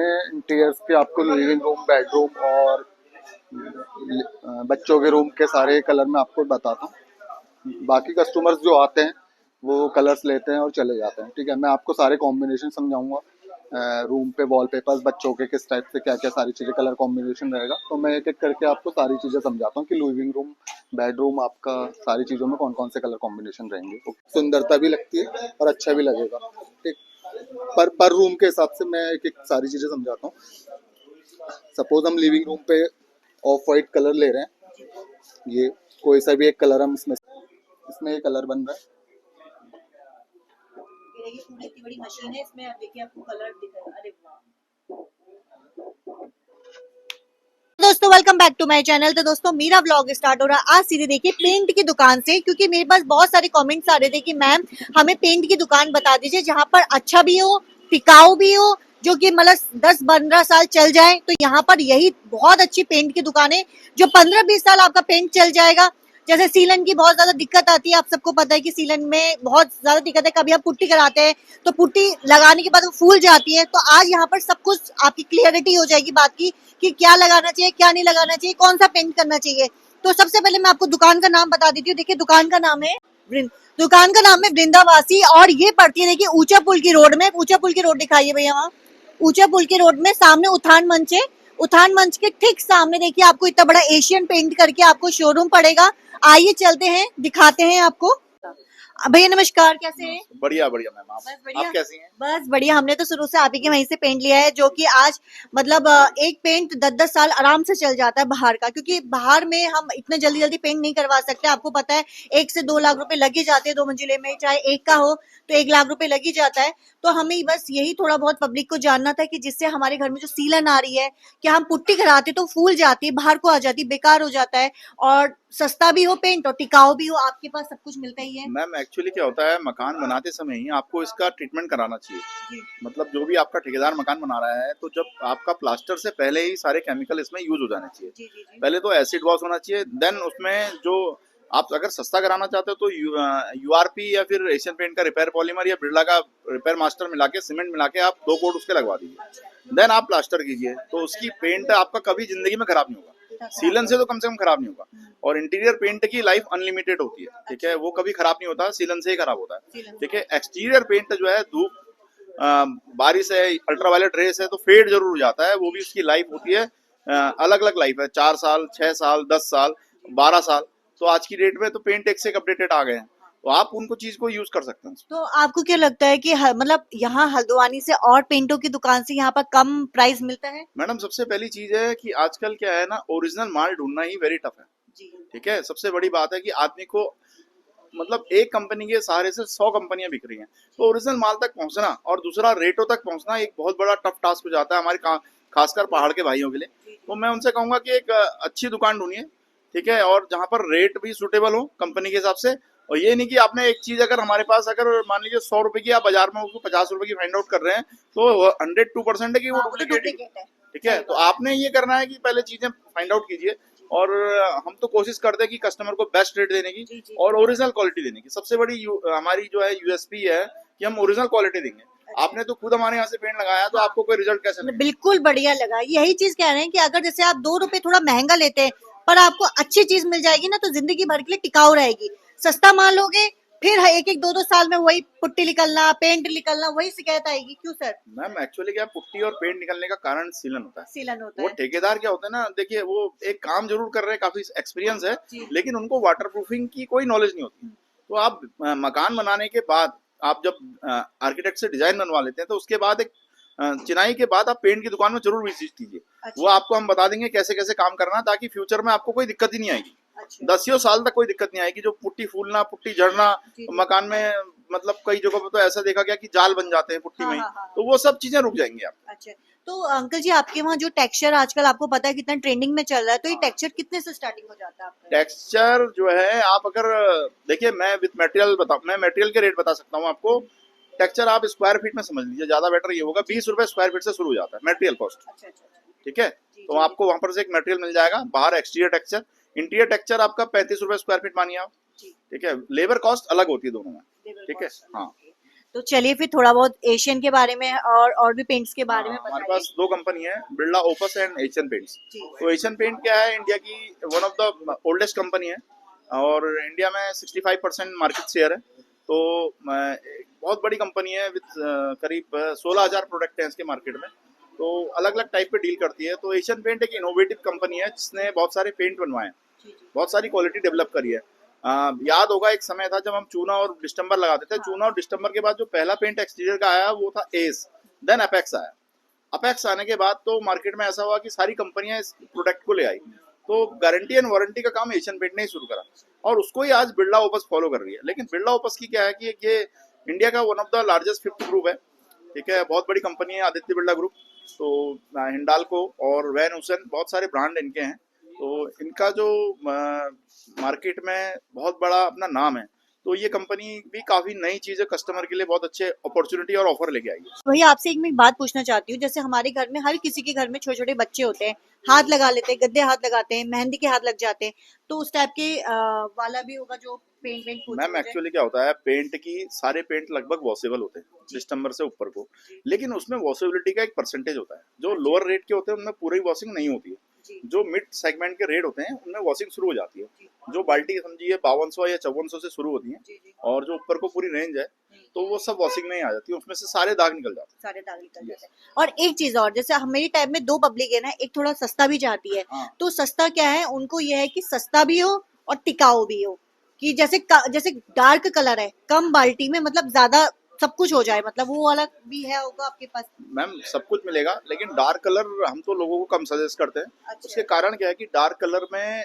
Interiors के आपको living room, bedroom और बच्चों के रूम के सारे कलर मैं आपको बताता हूँ। बाकी कस्टमर्स जो आते हैं वो कलर्स लेते हैं और चले जाते हैं। ठीक है, मैं आपको सारे कॉम्बिनेशन समझाऊंगा। रूम पे वॉलपेपर्स बच्चों के किस टाइप से क्या क्या सारी चीज़ें कलर कॉम्बिनेशन रहेगा, तो मैं एक एक करके आपको सारी चीज़ें समझाता हूँ कि लिविंग रूम, बेडरूम आपका सारी चीज़ों में कौन कौन से कलर कॉम्बिनेशन रहेंगे। तो सुंदरता भी लगती है और अच्छा भी लगेगा। ठीक, पर रूम के हिसाब से मैं एक एक सारी चीज़ें समझाता हूँ। सपोज हम लिविंग रूम पे ऑफ वाइट कलर ले रहे हैं, ये कोई सा भी एक कलर हम इसमें ये कलर बन रहा है। देखिए पूरी इतनी बड़ी मशीन है, इसमें आप देखिए आपको कलर दिख रहा है। अरे वाह दोस्तों, welcome back to my channel. तो दोस्तों मेरा व्लॉग स्टार्ट हो रहा है आज सीधे देखिए पेंट की दुकान से, क्योंकि मेरे पास बहुत सारे कमेंट्स आ रहे थे कि मैम हमें पेंट की दुकान बता दीजिए जहां पर अच्छा भी हो, टिकाऊ भी हो, जो कि मतलब 10-15 साल चल जाए। तो यहाँ पर यही बहुत अच्छी पेंट की दुकान है जो 15-20 साल आपका पेंट चल जाएगा। जैसे सीलन की बहुत ज्यादा दिक्कत आती है, आप सबको पता है कि सीलन में बहुत ज्यादा दिक्कत है। कभी आप पुट्टी कराते हैं तो पुट्टी लगाने के बाद वो फूल जाती है। तो आज यहाँ पर सब कुछ आपकी क्लियरिटी हो जाएगी बात की कि क्या लगाना चाहिए, क्या नहीं लगाना चाहिए, कौन सा पेंट करना चाहिए। तो सबसे पहले मैं आपको दुकान का नाम बता देती हूँ। देखिए दुकान का नाम है दुकान का नाम है वृंदावासी, और ये पड़ती है देखिए ऊंचा पुल की रोड में। ऊंचा पुल की रोड दिखाइए भैया, वहाँ ऊंचा पुल की रोड में सामने उठान मंच है। उठान मंच के ठीक सामने देखिए आपको इतना बड़ा एशियन पेंट करके आपको शोरूम पड़ेगा। आइए चलते हैं, दिखाते हैं आपको। भैया नमस्कार, कैसे हैं? बढ़िया बढ़िया मैम। बस बढ़िया। आप कैसी हैं? बस बढ़िया। हमने तो शुरू से आप ही के वहीं से पेंट लिया है, जो कि आज मतलब एक पेंट 10-10 साल आराम से चल जाता है बाहर का, क्योंकि बाहर में हम इतने जल्दी जल्दी पेंट नहीं करवा सकते। आपको पता है 1 से 2 लाख रुपए लग ही जाते हैं 2 मंजिले में, चाहे एक का हो तो 1 लाख रुपए लग ही जाता है। तो हमें बस यही थोड़ा बहुत पब्लिक को जानना था कि जिससे हमारे घर में जो सीलन आ रही है, कि हम पुट्टी कराते तो फूल जाती है, बाहर को आ जाती, बेकार हो जाता है, और सस्ता भी हो पेंट और टिकाऊ भी हो। आपके पास सब कुछ मिलता ही है मैम एक्चुअली क्या होता है, मकान बनाते समय ही आपको इसका ट्रीटमेंट कराना चाहिए जी। मतलब जो भी आपका ठेकेदार मकान बना रहा है, तो जब आपका प्लास्टर से पहले ही सारे केमिकल इसमें यूज हो जाने चाहिए। जी जी जी। पहले तो एसिड वॉश होना चाहिए, देन उसमें जो आप अगर सस्ता कराना चाहते हो तो यूआरपी या फिर एशियन पेंट का रिपेयर पॉलीमर या बिरला का रिपेयर मास्टर मिला के, सीमेंट मिला के आप 2 कोट उसके लगवा दीजिए, देन आप प्लास्टर कीजिए, तो उसकी पेंट आपका कभी जिंदगी में खराब नहीं होगा। सीलन से तो कम खराब नहीं होगा। और इंटीरियर पेंट की लाइफ अनलिमिटेड होती है, ठीक है, वो कभी खराब नहीं होता, सीलन से ही खराब होता है। ठीक है, एक्सटीरियर पेंट जो है धूप बारिश है, अल्ट्रावायलेट रेस है तो फेड जरूर हो जाता है, वो भी उसकी लाइफ होती है अलग अलग लाइफ है, 4 साल, 6 साल, 10 साल, 12 साल। तो आज की डेट में तो पेंट एक से एक अपडेटेड आ गए हैं, तो आप उनको चीज को यूज कर सकते हैं। तो आपको क्या लगता है कि मतलब यहाँ हल्द्वानी से और पेंटों की दुकान से यहाँ पर कम प्राइस मिलता है? मैडम सबसे पहली चीज है कि आजकल क्या है ना, ओरिजिनल माल ढूंढना ही वेरी टफ है। जी। ठीक है, सबसे बड़ी बात है कि आदमी को मतलब एक कंपनी के सहारे से 100 कंपनियां बिक रही हैं, तो ओरिजिनल माल तक पहुंचना और दूसरा रेटों तक पहुंचना एक बहुत बड़ा टफ टास्क हो जाता है हमारे खासकर पहाड़ के भाइयों के लिए। तो मैं उनसे कहूंगा कि एक अच्छी दुकान ढूंढिए, ठीक है, और जहां पर रेट भी सुटेबल हो कंपनी के हिसाब से। और ये नहीं कि आपने एक चीज अगर हमारे पास अगर मान लीजिए 100 रुपए की, आप बाजार में उसको 50 रुपए की फाइंड आउट कर रहे हैं, तो 102% है कि वो डुप्लीकेट है। ठीक है, तो आपने ये करना है कि पहले चीजें फाइंड आउट कीजिए, और हम तो कोशिश करते हैं कि कस्टमर को बेस्ट रेट देने की और ओरिजिनल क्वालिटी देने की। सबसे बड़ी हमारी जो है यूएसपी है कि हम ओरिजिनल क्वालिटी देंगे। आपने तो खुद हमारे यहाँ से पेंट लगाया, तो आपको कोई रिजल्ट कैसे मिलेगा? बिल्कुल बढ़िया लगा। यही चीज कह रहे हैं कि अगर जैसे आप 2 रुपए थोड़ा महंगा लेते हैं पर आपको अच्छी चीज मिल जाएगी ना, तो जिंदगी भर के लिए टिकाऊ रहेगी। सस्ता माल लोगे फिर 1-1, 2-2 साल में वही पुट्टी निकलना, पेंट निकलना, वही शिकायत आएगी। क्यों सर? मैम एक्चुअली क्या, पुट्टी और पेंट निकलने का कारण सीलन होता है। सीलन होता वो है। ठेकेदार क्या होता है ना, देखिए वो एक काम जरूर कर रहे हैं, काफी एक्सपीरियंस है, लेकिन उनको वाटर प्रूफिंग की कोई नॉलेज नहीं होती। तो आप मकान बनाने के बाद आप जब आर्किटेक्ट से डिजाइन बनवा लेते हैं, तो उसके बाद एक चिनाई के बाद आप पेंट की दुकान में जरूर विजिट कीजिए। अच्छा। वो आपको हम बता देंगे कैसे कैसे काम करना, ताकि फ्यूचर में आपको कोई दिक्कत ही नहीं आएगी। अच्छा। 10 साल तक कोई दिक्कत नहीं आएगी। जो पुट्टी फूलना, पुट्टी झड़ना मकान में, मतलब कई जगहों पर तो ऐसा देखा गया कि जाल बन जाते हैं पुट्टी में, तो वो सब चीजें रुक जाएंगी आप। अच्छा, तो अंकल जी आपके वहाँ जो टेक्सचर आजकल आपको पता है कितना ट्रेंडिंग में चल रहा है, तो ये टेक्सचर कितने से स्टार्टिंग हो जाता है आपका? टेक्सचर जो है, आप अगर देखिए, मैं विद मटेरियल मैं मटेरियल के रेट बता सकता हूँ आपको। टेक्सचर आप स्क्वायर फीट में समझ लीजिए, ज्यादा बेटर ये होगा। 20 रुपए स्क्वायर फीट से शुरू हो जाता है मटेरियल कॉस्ट। अच्छा अच्छा। ठीक है, तो आपको वहां पर से एक मटेरियल मिल जाएगा। बाहर एक्सटीरियर टेक्सचर, इंटीरियर टेक्सचर आपका 35 रुपए स्क्वायर फीट मानिए आप। ठीक है, लेबर कॉस्ट अलग होती है दोनों में। ठीक है, हाँ। तो चलिए फिर थोड़ा बहुत एशियन के बारे में और भी पेंट्स के बारे में हमारे बताइए। पास दो कंपनी है, Birla Opus and Asian Paints. जी। तो एशियन पेंट क्या है, इंडिया की one of the oldest company है और इंडिया में 65% मार्केट शेयर है। तो एक बहुत बड़ी कंपनी है विद करीब 16,000 प्रोडक्ट हैं इसके मार्केट में। तो अलग अलग टाइप पे डील करती है। तो एशियन पेंट एक इनोवेटिव कंपनी है जिसने बहुत सारे पेंट बनवाए हैं, बहुत सारी क्वालिटी डेवलप करी है। याद होगा एक समय था जब हम चूना और डिस्टेम्बर लगाते थे। चूना और डिस्टेम्बर के बाद जो पहला पेंट एक्सटीरियर का आया वो था एस, देन अपेक्स आया। अपेक्स आने के बाद तो मार्केट में ऐसा हुआ कि सारी कंपनियां इस प्रोडक्ट को ले आई। तो गारंटी एंड वारंटी का काम एशियन पेंट ने ही शुरू करा और उसको ही आज बिरला ओपस फॉलो कर रही है। लेकिन बिरला ओपस की क्या है कि ये इंडिया का one of the largest fifth group है, ठीक है, बहुत बड़ी कंपनी है आदित्य बिरला ग्रुप। तो हिंडाल्को और वैन हुसैन बहुत सारे ब्रांड इनके हैं। तो इनका जो मार्केट में बहुत बड़ा अपना नाम है। तो ये कंपनी भी काफी नई चीजें कस्टमर के लिए बहुत अच्छे अपॉर्चुनिटी और ऑफर लेके आई है। भैया आपसे एक मैं बात पूछना चाहती हूँ, जैसे हमारे घर में हर किसी के घर में छोटे छोटे बच्चे होते हैं, हाथ लगा लेते हैं, गद्दे हाथ लगाते हैं, मेहंदी के हाथ लग जाते हैं, तो उस टाइप के वाला भी होगा जो पेंट वेंट मैम एक्चुअली क्या होता है, पेंट की सारे पेंट लगभग वॉशेबल होते हैं सितंबर से ऊपर को, लेकिन उसमें वॉशेबिलिटी का एक परसेंटेज होता है। जो लोअर रेट के होते हैं उनमें पूरी वॉशिंग नहीं होती है। जो मिड सेगमेंट के रेट होते हैं उनमें वॉशिंग शुरू हो जाती है। जो बाल्टी समझिए 5200 या 5400 से शुरू होती है और जो ऊपर को पूरी रेंज है तो वो सब वॉशिंग में ही आ जाती है, उसमें से सारे दाग निकल जाते हैं। सारे दाग निकल जाते हैं। और एक चीज और, जैसे हम मेरी टाइप में दो पब्लिक है ना, एक थोड़ा सस्ता भी चाहती है। हाँ। तो सस्ता क्या है, उनको ये है कि सस्ता भी हो और टिकाऊ भी हो, कि जैसे डार्क कलर है, कम बाल्टी में मतलब ज्यादा सब कुछ हो जाए, मतलब वो वाला भी है होगा आपके पास? मैम सब कुछ मिलेगा, लेकिन डार्क कलर हम तो लोगों को कम सजेस्ट करते हैं। अच्छा। उसके कारण क्या है कि डार्क कलर में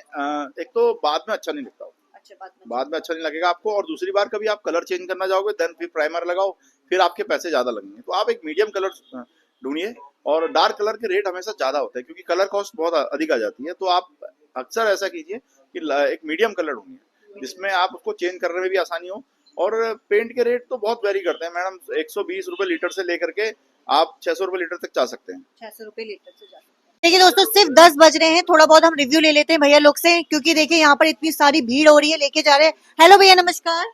एक तो बाद में अच्छा नहीं दिखता हो, अच्छा, बाद में अच्छा नहीं लगेगा आपको, और दूसरी बार कभी आप कलर चेंज करना चाहोगे देन फिर प्राइमर लगाओ, फिर आपके पैसे ज्यादा लगेंगे। तो आप एक मीडियम कलर ढूंढिए, और डार्क कलर के रेट हमेशा ज्यादा होते हैं क्योंकि कलर कॉस्ट बहुत अधिक आ जाती है। तो आप अक्सर ऐसा कीजिए कि एक मीडियम कलर ढूंढिए जिसमें आप उसको चेंज करने में भी आसानी हो। और पेंट के रेट तो बहुत वेरी करते हैं मैडम, 120 रुपए लीटर से लेकर के आप 600 रुपए लीटर तक जा सकते हैं। 600 रुपए लीटर से जाते हैं। देखिए दोस्तों, सिर्फ 10 बज रहे हैं, थोड़ा बहुत हम रिव्यू ले लेते हैं भैया लोग से, क्योंकि देखिए यहाँ पर इतनी सारी भीड़ हो रही है, लेके जा रहे हैं। हेलो भैया, नमस्कार।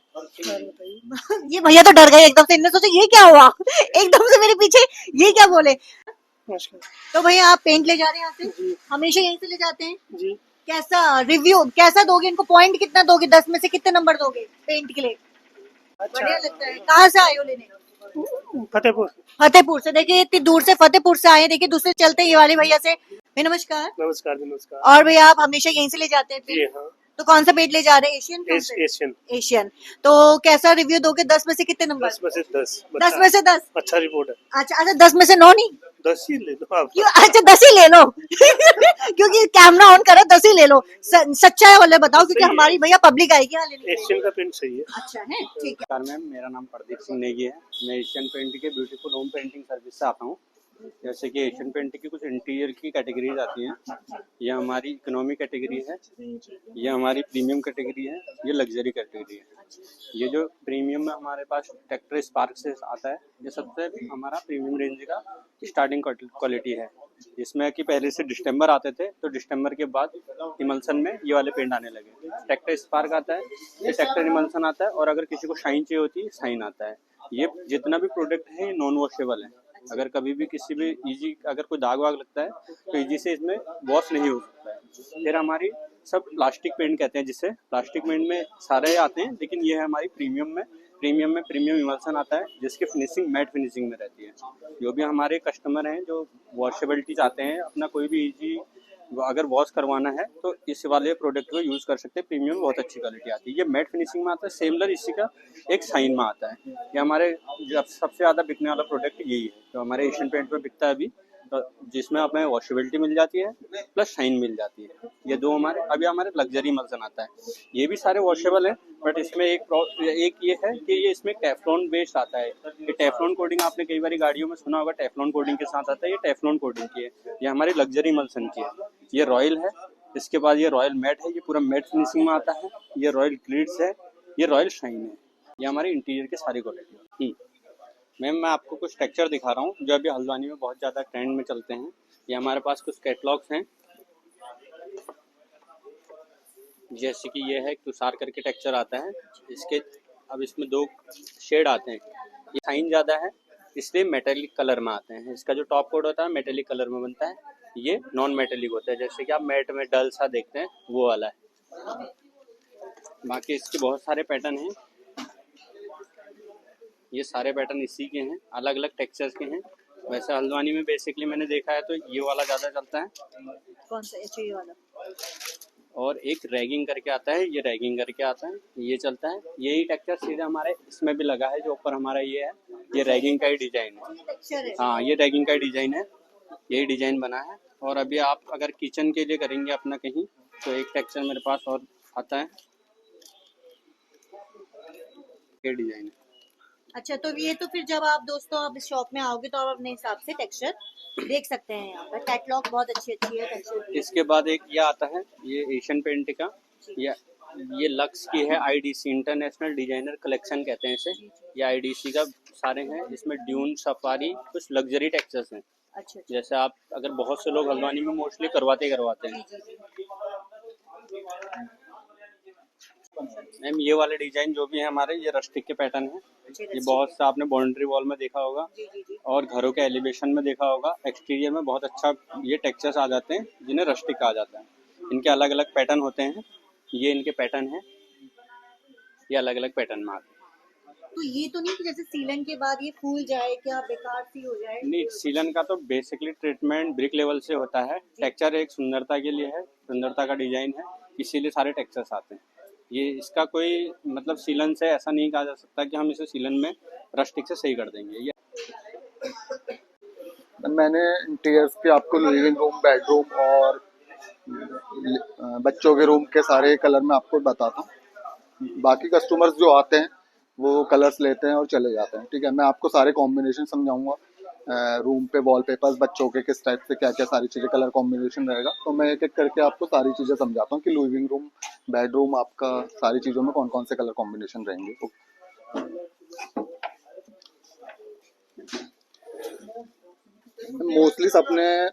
ये भैया तो डर गए एकदम से, इन्होंने सोचा ये क्या हुआ एकदम से मेरे पीछे ये क्या बोले। तो भैया आप पेंट ले जा रहे हैं यहाँ से, हमेशा यहीं से ले जाते हैं जी। कैसा रिव्यू कैसा दोगे इनको, पॉइंट कितना दोगे, 10 में से कितने नंबर दोगे पेंट के लिए? बढ़िया लगता है। कहाँ से आए हो लेने? फतेहपुर। फतेहपुर से। देखिए इतनी दूर से फतेहपुर से आए, देखिए दूसरे चलते हैं ये वाले भैया से। भैया नमस्कार। नमस्कार नमस्कार। और भैया आप हमेशा यहीं से ले जाते हैं जी पेंट? हाँ। तो कौन सा पेंट ले जा रहे हैं, एशियन? एशियन। एशियन। तो कैसा रिव्यू दोगे, 10 में से कितने नंबर? 10 में से 10। 10 में से 10। अच्छा रिपोर्ट है। अच्छा, 10 में से 9 नहीं? 10 ही ले लो आप। क्यों? अच्छा 10 ही ले लो क्योंकि कैमरा ऑन करो, 10 ही ले लो। सच्चा है वाले बताओ, क्योंकि हमारी भैया पब्लिक आएगी यहाँ लेने के लिए। एशियन का पेंट सही है। अच्छा है, ठीक है। नमस्कार मैम, मेरा नाम प्रदीप सिंह नेगी है। मैं एशियन पेंट के ब्यूटीफुल होम पेंटिंग सर्विस से आता हूँ। जैसे कि एशियन पेंट की कुछ इंटीरियर की कैटेगरीज आती हैं। ये हमारी इकोनॉमी कैटेगरी है, ये हमारी प्रीमियम कैटेगरी है, ये लग्जरी कैटेगरी है। ये जो प्रीमियम में हमारे पास टेक्टर स्पार्क से आता है, ये सबसे हमारा प्रीमियम रेंज का स्टार्टिंग क्वालिटी है। इसमें कि पहले से डिस्टेम्बर आते थे, तो डिस्टेम्बर के बाद इमल्सन में ये वाले पेंट आने लगे। टेक्टर स्पार्क आता है, ये टेक्टर इमल्सन आता है, और अगर किसी को शाइन चाहिए होती है शाइन आता है। ये जितना भी प्रोडक्ट है नॉन वॉशेबल है। अगर कभी भी किसी भी इजी अगर कोई दाग वाग लगता है तो इजी से इसमें वॉश नहीं हो सकता है। फिर हमारी सब प्लास्टिक पेंट कहते हैं, जिससे प्लास्टिक पेंट में सारे आते हैं, लेकिन ये है हमारी प्रीमियम में प्रीमियम इमल्सन आता है, जिसकी फिनिशिंग मैट फिनिशिंग में रहती है। जो भी हमारे कस्टमर हैं जो वॉशेबिलिटी चाहते हैं, अपना कोई भी इजी अगर वॉश करवाना है तो इस वाले प्रोडक्ट को यूज़ कर सकते हैं। प्रीमियम बहुत अच्छी क्वालिटी आती है। ये मैट फिनिशिंग में आता है, सेमलर इसी का एक शाइन में आता है। ये हमारे सबसे ज़्यादा बिकने वाला प्रोडक्ट यही है जो हमारे एशियन पेंट में बिकता है अभी, तो जिसमें हमें वॉशेबिलिटी मिल जाती है प्लस शाइन मिल जाती है। ये दो हमारे अभी हमारे लग्जरी इमल्सन आता है, ये भी सारे वॉशेबल है, बट इसमें एक ये है कि ये इसमें टेफ्लॉन बेस्ड आता है। ये टेफ्लॉन कोटिंग आपने कई बार गाड़ियों में सुना होगा, टेफ्लॉन कोटिंग के साथ आता है। ये टेफ्लॉन कोटिंग की है, ये हमारी लग्जरी इमल्सन की है। ये रॉयल है, इसके बाद ये रॉयल मैट है, ये पूरा मैट फिनिशिंग में आता है। ये रॉयल ग्लिट्स है, ये रॉयल शाइन है। ये हमारी इंटीरियर की सारी क्वालिटी। मैम मैं आपको कुछ टेक्सचर दिखा रहा हूँ जो अभी हल्द्वानी में बहुत ज़्यादा ट्रेंड में चलते हैं। ये हमारे पास कुछ कैटलॉग्स हैं, जैसे कि ये है तुषार करके टेक्सचर आता है। इसके अब इसमें 2 शेड आते हैं, ये शाइन ज़्यादा है इसलिए मेटेलिक कलर में आते हैं। इसका जो टॉप कोट होता है मेटेलिक कलर में बनता है, ये नॉन मेटेलिक होता है, जैसे कि आप मैट में डल सा देखते हैं वो वाला है। बाकी इसके बहुत सारे पैटर्न हैं, ये सारे पैटर्न इसी के हैं, अलग अलग टेक्सचर्स के हैं। वैसे हल्द्वानी में बेसिकली मैंने देखा है तो ये वाला ज़्यादा चलता है, कौन सा अच्छा ये वाला? और एक रैगिंग करके आता है, ये रैगिंग करके आता है, ये चलता है। यही टेक्सचर सीधा हमारे इसमें भी लगा है, जो ऊपर हमारा ये है, ये रैगिंग का ही डिजाइन है। टेक्सचर है। हाँ, ये रैगिंग का ही डिजाइन है, यही डिजाइन बना है। और अभी आप अगर किचन के लिए करेंगे अपना कहीं, तो एक टेक्सचर मेरे पास और आता है, ये डिजाइन है। अच्छा, तो ये तो फिर जब आप दोस्तों आप इस शॉप में आओगे तो आप अपने हिसाब से टेक्सचर देख सकते हैं। यहाँ पर कैटलॉग बहुत अच्छी अच्छी है टेक्सचर की। इसके बाद एक ये आता है, ये एशियन पेंट का, ये लक्स की है, आईडीसी इंटरनेशनल डिजाइनर कलेक्शन कहते हैं इसे। ये आईडीसी का सारे हैं, इसमें ड्यून, सफारी, कुछ लग्जरी टेक्सचर्स हैं। अच्छा, जैसे आप अगर बहुत से लोग हल्द्वानी में मोस्टली करवाते हैं। मैम ये वाले डिजाइन जो भी है हमारे, ये रस्टिक के पैटर्न है। ये बहुत सा आपने बाउंड्री वॉल में देखा होगा और घरों के एलिवेशन में देखा होगा। एक्सटीरियर में बहुत अच्छा ये टेक्सचर्स आ जाते हैं, जिन्हें रस्टिक कहा जाता है। इनके अलग अलग पैटर्न होते हैं, ये इनके पैटर्न है, ये अलग अलग पैटर्न में आते हैं। तो ये तो नहीं कि जैसे सीलन के बाद ये फूल जाए, क्या बेकार सी हो जाए? नहीं, सीलन का तो बेसिकली ट्रीटमेंट ब्रिक लेवल से होता है। टेक्सचर एक सुंदरता के लिए है, सुंदरता का डिजाइन है, इसीलिए सारे टेक्सचर्स आते हैं। ये इसका कोई मतलब सीलन से ऐसा नहीं कहा जा सकता कि हम इसे सीलन में रस्टिक से सही कर देंगे। ये मैंने इंटीरियर्स के आपको लिविंग रूम, बेडरूम और बच्चों के रूम के सारे कलर मैं आपको बताता हूँ। बाकी कस्टमर्स जो आते हैं वो कलर्स लेते हैं और चले जाते हैं, ठीक है। मैं आपको सारे कॉम्बिनेशन समझाऊंगा, रूम पे वॉलपेपर्स बच्चों के किस टाइप से क्या क्या सारी चीज़ें कलर कॉम्बिनेशन रहेगा, तो मैं एक एक करके आपको सारी चीज़ें समझाता हूँ कि लिविंग रूम, बेडरूम आपका सारी चीज़ों में कौन कौन से कलर कॉम्बिनेशन रहेंगे। मोस्टली सबने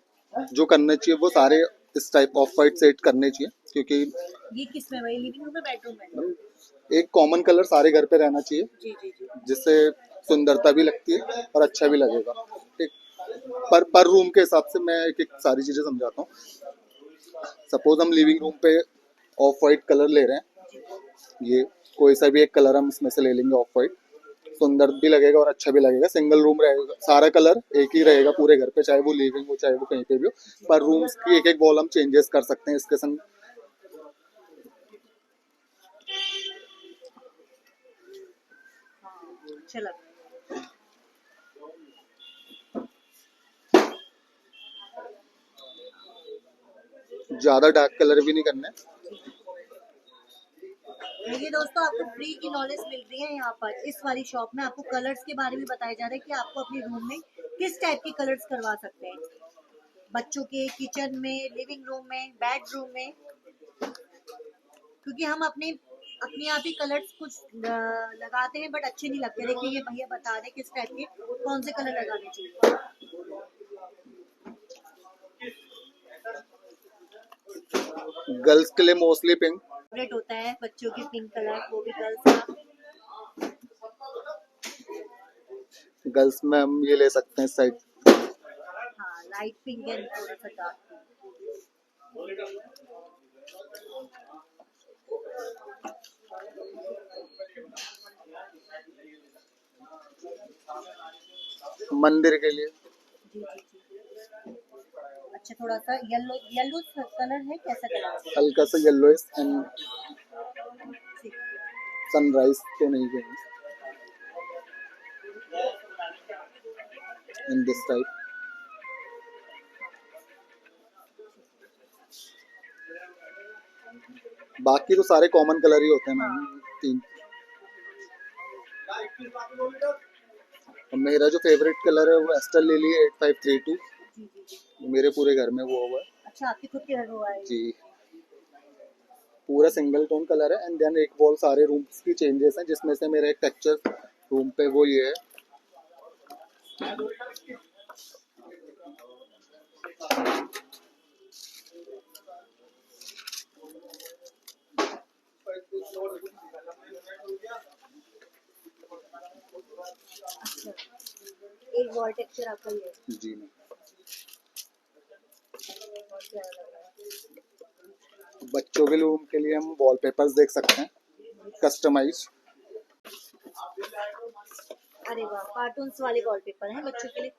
जो करना चाहिए वो सारे इस टाइप ऑफ वाइट सेट करने चाहिए, क्योंकि ये किस में भाई, लिविंग रूम में, बेडरूम में? एक कॉमन कलर सारे घर पे रहना चाहिए, जी जी जी। जिससे सुंदरता भी लगती है और अच्छा भी लगेगा। ठीक, पर रूम के हिसाब से मैं एक एक सारी चीज़ें समझाता हूँ। सपोज हम लिविंग रूम पे ऑफ वाइट कलर ले रहे हैं, ये कोई सा भी एक कलर हम इसमें से ले लेंगे ऑफ वाइट, सुंदर भी लगेगा और अच्छा भी लगेगा। सिंगल रूम रहेगा, सारा कलर एक ही रहेगा पूरे घर पे, चाहे वो लिविंग हो चाहे वो कहीं पे भी हो, पर रूम्स की एक एक वॉल हम चेंजेस कर सकते हैं इसके संग। चला। ज्यादा डार्क कलर भी नहीं करना है। देखिए दोस्तों, आपको फ्री की नॉलेज मिल रही है यहाँ पर इस वाली शॉप में। आपको कलर्स के बारे में बताया जा रहा है कि आपको अपने रूम में किस टाइप के कलर्स करवा सकते हैं, बच्चों के, किचन में, लिविंग रूम में, बेडरूम में। क्योंकि हम अपने आप ही कलर्स कुछ लगाते हैं बट अच्छे नहीं लगते। देखिए ये भैया बता रहे किस टाइप के कौन से कलर लगाने चाहिए। गर्ल्स के लिए मोस्टली पिंक फेवरेट होता है बच्चों की, पिंक कलर, वो भी गर्ल्स का। गर्ल्स में हम ये ले सकते हैं साइड, हाँ, लाइट पिंक एंड थोड़ा सा डार्क मंदिर के लिए। जी जी जी। अच्छा, थोड़ा सा येलो येलो कलर है, कैसा कलर है? हल्का सा येलोइश एंड सनराइज तो नहीं कहेंगे, इन दिस टाइप। बाकी तो सारे कॉमन कलर ही होते हैं मैम, तीन। मेरा जो फेवरेट कलर है वो एस्टर लिली 8532, जी जी जी। मेरे पूरे घर में वो हुआ है। अच्छा, आपके खुद के घर हुआ है? जी, पूरा सिंगल टोन कलर है। एंड देन एक वॉल सारे रूम्स की चेंजेस हैं, जिसमें से मेरा एक टेक्सचर रूम पे वो ये है। वॉल टेक्सचर आपका ये है। जी मैम। बहुत प्यारा लग रहा है। बच्चों के रूम के लिए हम वॉलपेपर्स देख सकते हैं, कस्टमाइज। अरे वाह, कार्टून्स वाले वॉलपेपर हैं बच्चों के लिए।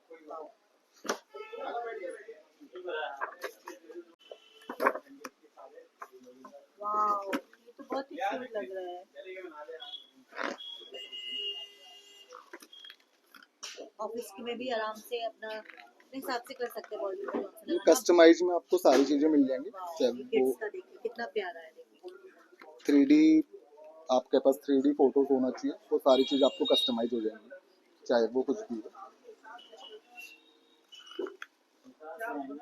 वाओ, ये तो बहुत ही क्यूट लग रहा है। ऑफिस में भी आराम से अपना अपने हिसाब से कर सकते हैं वॉलपेपर। ये कस्टमाइज में आपको सारी चीजें मिल जाएंगी, चाहे वो किड्स का देखिए कितना प्यारा है, देखिए 3D, आपके पास 3D फोटोज होना चाहिए, वो सारी चीज आपको कस्टमाइज हो जाएंगी, चाहे वो कुछ भी हो।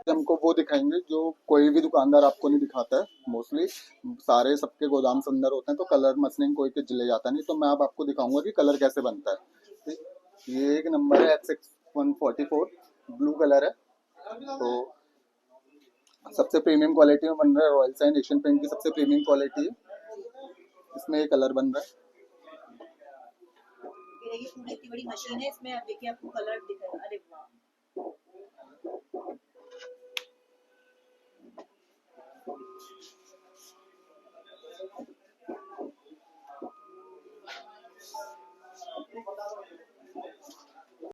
हमको वो दिखाएंगे जो कोई भी दुकानदार आपको नहीं दिखाता है। मोस्टली सारे सबके गोदाम से अंदर होते हैं, तो कलर मसलिंग कोई के जिले जाता नहीं, तो मैं अब आपको दिखाऊंगा कि कलर कैसे बनता है। ठीक? ये एक नंबर है XX144, ब्लू कलर है। तो सबसे प्रीमियम क्वालिटी में बन रहा है, रॉयल साइन एशियन पेंट की सबसे प्रीमियम क्वालिटी है। इसमें ये कलर बन रहा है। ये पूरी इतनी बड़ी मशीन है, इसमें आप देखिए आपको कलर दिखेगा। अरे वाह,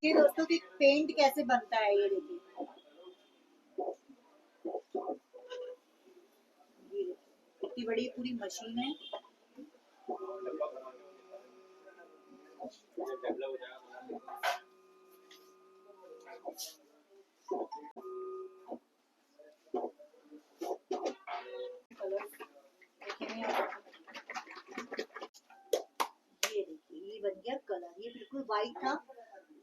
ये दोस्तों कि पेंट कैसे बनता है ये देखिए। ये देखिए, इतनी बड़ी पूरी मशीन है। ये देखिए, ये बन गया कलर, ये बिल्कुल व्हाइट था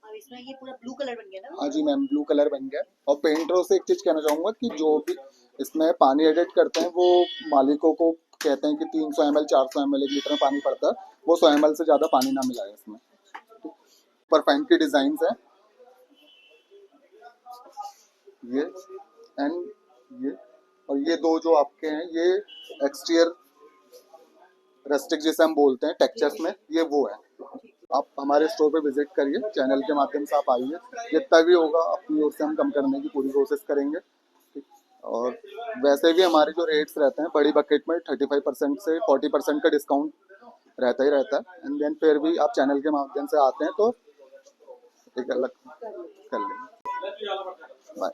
और इसमें ये पूरा ब्लू कलर बन गया ना। हाँ जी मैम, ब्लू कलर बन गया। और पेंटरों से एक चीज कहना चाहूंगा कि जो भी इसमें पानी एडिट करते हैं, वो मालिकों को कहते हैं कि 300 ml 400 ml 1 लीटर में पानी पड़ता है, वो 100 ml से ज्यादा पानी ना मिलाए इसमें। पर फैन की डिजाइन है ये, एंड ये, और ये दो जो आपके हैं ये एक्सटीरियर रस्टिक जिसे हम बोलते हैं टेक्सचर्स में, ये वो है। आप हमारे स्टोर पे विजिट करिए, चैनल के माध्यम से आप आइए, जितना भी होगा अपनी ओर से हम कम करने की पूरी कोशिश करेंगे। और वैसे भी हमारे जो रेट्स रहते हैं बड़ी बकेट में 35% से 40% का डिस्काउंट रहता ही रहता है। एंड देन फिर भी आप चैनल के माध्यम से आते हैं तो एक अलग कर लेंगे। बाय।